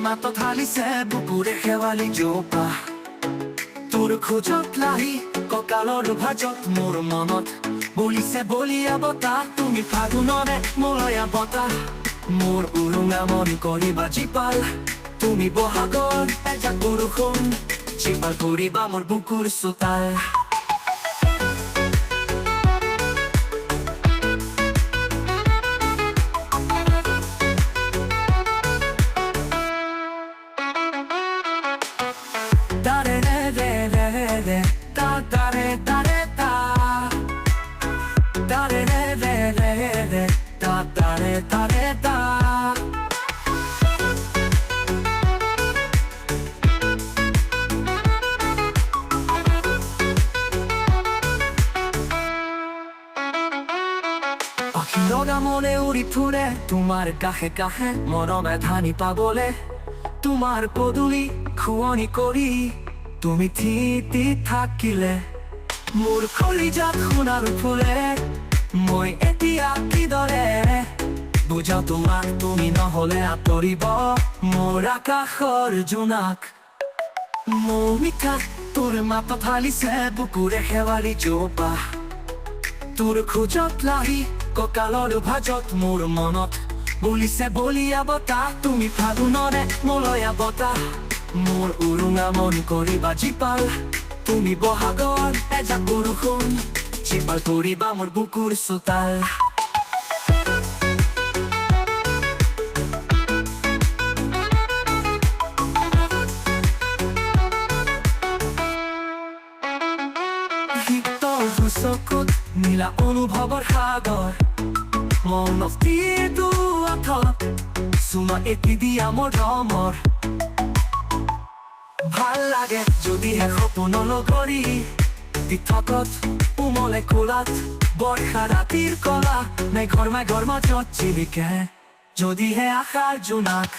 মাতত হালিছে বুকুৰে শেৱালি জোপা তোৰ খোজত লাহি কঁকালৰ ভাজত মোৰ মনত বলিছে বলিয়া বতাহ তুমি ফাগুনৰে মলয়া বতাহ মোৰ উৰুঙা মন কৰিবা জীপাল তুমি বহাগৰ এজাক বৰষুণ জীপাল কৰিবা মোৰ বুকুৰ চোতাল Dare re re re re da dare dare da Dare re re re re da dare dare da Akhi loga mone uri phure tumar kahe kahe morome dhani pagole Tumar poduli খুৱনি কৰি তুমি থিতি থাকিলে মোৰ কলিজাত সোণাৰ ফুলে মই এতিয়া কিদৰে বুজাও তোমাক তুমি নহলে আঁতৰিব মোৰ আকাশৰ জোনাক মৌমিকা তোৰ মাতত হালিছে বুকুৰে শেৱালি জোপা তোৰ খোজত লাহি কঁকালৰ ভাজত মোৰ মনত বলিছে বলিয়া বতাহ তুমি ফাগুনৰে মলয়া বতাহ মোৰ উৰুঙা মন কৰিবা জীপাল তুমি বহাগৰ এজাক বৰষুণ জীপাল কৰিবা মোৰ বুকুৰ চোতাল শীতল চকুত নীলা অনুভৱৰ সাগৰ মনত দিটো আঠত চুমা এটি দিয়া মোৰ ৰমৰ ভাল লাগে যদিহে সপোন লগৰী পৃথকত উমলে কোলাত বৰ্ষা ৰাতিৰ কলা নাই ঘৰ মাজত জিলিকে যদিহে আশাৰ জোনাক